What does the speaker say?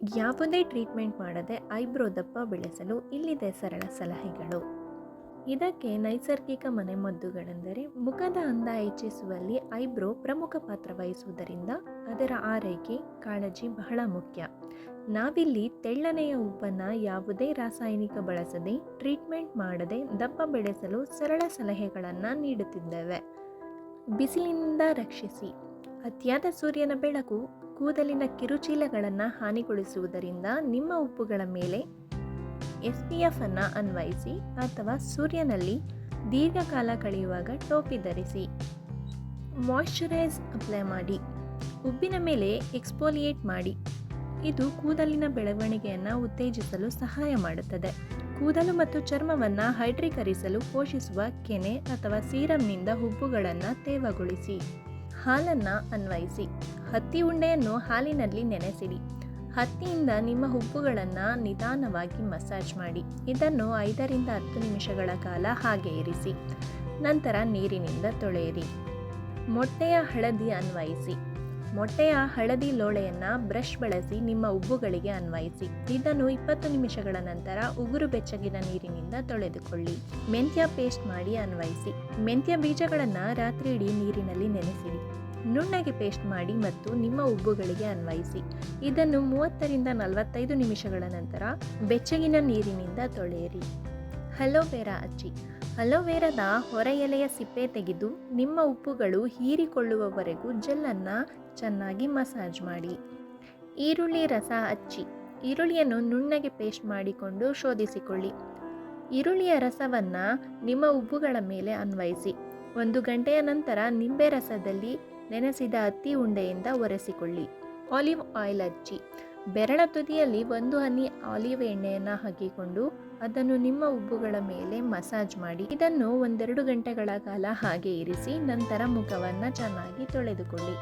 ಯಾವುದೇ ಟ್ರೀಟ್ಮೆಂಟ್ ಮಾಡದೆ ಐಬ್ರೋ ದಪ್ಪ ಬೆಳೆಸಲು ಇಲ್ಲಿದೆ ಸರಳ ಸಲಹೆಗಳು. ಇದಕ್ಕೆ ನೈಸರ್ಗಿಕ ಮನೆಮದ್ದುಗಳೆಂದರೆ ಮುಖದ ಅಂದ ಹೆಚ್ಚಿಸುವಲ್ಲಿ ಐಬ್ರೋ ಪ್ರಮುಖ ಪಾತ್ರ ವಹಿಸುವುದರಿಂದ ಅದರ ಆರೈಕೆ ಕಾಳಜಿ ಬಹಳ ಮುಖ್ಯ. ನಾವಿಲ್ಲಿ ತೆಳ್ಳನೆಯ ಉಪ್ಪನ್ನು ಯಾವುದೇ ರಾಸಾಯನಿಕ ಬಳಸದೆ ಟ್ರೀಟ್ಮೆಂಟ್ ಮಾಡದೆ ದಪ್ಪ ಬೆಳೆಸಲು ಸರಳ ಸಲಹೆಗಳನ್ನು ನೀಡುತ್ತಿದ್ದೇವೆ. ಬಿಸಿಲಿನಿಂದ ರಕ್ಷಿಸಿ. ಅತಿಯಾದ ಸೂರ್ಯನ ಬೆಳಕು ಕೂದಲಿನ ಕಿರುಚೀಲಗಳನ್ನು ಹಾನಿಗೊಳಿಸುವುದರಿಂದ ನಿಮ್ಮ ಉಪ್ಪುಗಳ ಮೇಲೆ SPF ಅನ್ನು ಅನ್ವಯಿಸಿ ಅಥವಾ ಸೂರ್ಯನಲ್ಲಿ ದೀರ್ಘಕಾಲ ಕಳೆಯುವಾಗ ಟೋಪಿ ಧರಿಸಿ. ಮಾಯಿಶ್ಚರೈಸ್ ಅಪ್ಲೈ ಮಾಡಿ. ಉಬ್ಬಿನ ಮೇಲೆ ಎಕ್ಸ್ಫೋಲಿಯೇಟ್ ಮಾಡಿ. ಇದು ಕೂದಲಿನ ಬೆಳವಣಿಗೆಯನ್ನು ಉತ್ತೇಜಿಸಲು ಸಹಾಯ ಮಾಡುತ್ತದೆ. ಕೂದಲು ಮತ್ತು ಚರ್ಮವನ್ನು ಹೈಡ್ರೀಕರಿಸಲು ಪೋಷಿಸುವ ಕೆನೆ ಅಥವಾ ಸೀರಮ್ನಿಂದ ಹುಬ್ಬುಗಳನ್ನು ತೇವಗೊಳಿಸಿ. ಹಾಲನ್ನು ಅನ್ವಯಿಸಿ. ಹತ್ತಿ ಉಂಡೆಯನ್ನು ಹಾಲಿನಲ್ಲಿ ನೆನೆಸಿಡಿ. ಹತ್ತಿಯಿಂದ ನಿಮ್ಮ ಹುಬ್ಬುಗಳನ್ನು ನಿಧಾನವಾಗಿ ಮಸಾಜ್ ಮಾಡಿ. ಇದನ್ನು 5 ರಿಂದ 10 ನಿಮಿಷಗಳ ಕಾಲ ಹಾಗೆ ಇರಿಸಿ. ನಂತರ ನೀರಿನಿಂದ ತೊಳೆಯಿರಿ. ಮೊಟ್ಟೆಯ ಹಳದಿ ಅನ್ವಯಿಸಿ. ಮೊಟ್ಟೆಯ ಹಳದಿ ಲೋಳೆಯನ್ನು ಬ್ರಷ್ ಬಳಸಿ ನಿಮ್ಮ ಉಬ್ಬುಗಳಿಗೆ ಅನ್ವಯಿಸಿ. ಇದನ್ನು 20 ನಿಮಿಷಗಳ ನಂತರ ಉಗುರು ಬೆಚ್ಚಗಿನ ನೀರಿನಿಂದ ತೊಳೆದುಕೊಳ್ಳಿ. ಮೆಂತ್ಯ ಪೇಸ್ಟ್ ಮಾಡಿ ಅನ್ವಯಿಸಿ. ಮೆಂತ್ಯ ಬೀಜಗಳನ್ನು ರಾತ್ರಿ ಇಡೀ ನೀರಿನಲ್ಲಿ ನೆನೆಸಿಡಿ. ನುಣ್ಣಗೆ ಪೇಸ್ಟ್ ಮಾಡಿ ಮತ್ತು ನಿಮ್ಮ ಉಬ್ಬುಗಳಿಗೆ ಅನ್ವಯಿಸಿ. ಇದನ್ನು 30 ರಿಂದ 45 ನಿಮಿಷಗಳ ನಂತರ ಬೆಚ್ಚಗಿನ ನೀರಿನಿಂದ ತೊಳೆಯಿರಿ. ಅಲೋವೆರಾ ಹಚ್ಚಿ. ಅಲೋವೆರಾದ ಹೊರ ಎಲೆಯ ಸಿಪ್ಪೆ ತೆಗೆದು ನಿಮ್ಮ ಉಪ್ಪುಗಳು ಹೀರಿಕೊಳ್ಳುವವರೆಗೂ ಜೆಲ್ಲನ್ನು ಚೆನ್ನಾಗಿ ಮಸಾಜ್ ಮಾಡಿ. ಈರುಳ್ಳಿ ರಸ ಹಚ್ಚಿ. ಈರುಳ್ಳಿಯನ್ನು ನುಣ್ಣಗೆ ಪೇಸ್ಟ್ ಮಾಡಿಕೊಂಡು ಶೋಧಿಸಿಕೊಳ್ಳಿ. ಈರುಳ್ಳಿಯ ರಸವನ್ನು ನಿಮ್ಮ ಉಬ್ಬುಗಳ ಮೇಲೆ ಅನ್ವಯಿಸಿ. 1 ಗಂಟೆಯ ನಂತರ ನಿಂಬೆ ರಸದಲ್ಲಿ ನೆನೆಸಿದ ಹತ್ತಿ ಉಂಡೆಯಿಂದ ಒರೆಸಿಕೊಳ್ಳಿ. ಆಲಿವ್ ಆಯಿಲ್ ಹಚ್ಚಿ. ಬೆರಳ ತುದಿಯಲ್ಲಿ 1 ಹನಿ ಆಲಿವ್ ಎಣ್ಣೆಯನ್ನು ಹಾಕಿಕೊಂಡು ಅದನ್ನು ನಿಮ್ಮ ಉಬ್ಬುಗಳ ಮೇಲೆ ಮಸಾಜ್ ಮಾಡಿ. ಇದನ್ನು 1-2 ಗಂಟೆಗಳ ಕಾಲ ಹಾಗೆ ಇರಿಸಿ. ನಂತರ ಮುಖವನ್ನು ಚೆನ್ನಾಗಿ ತೊಳೆದುಕೊಳ್ಳಿ.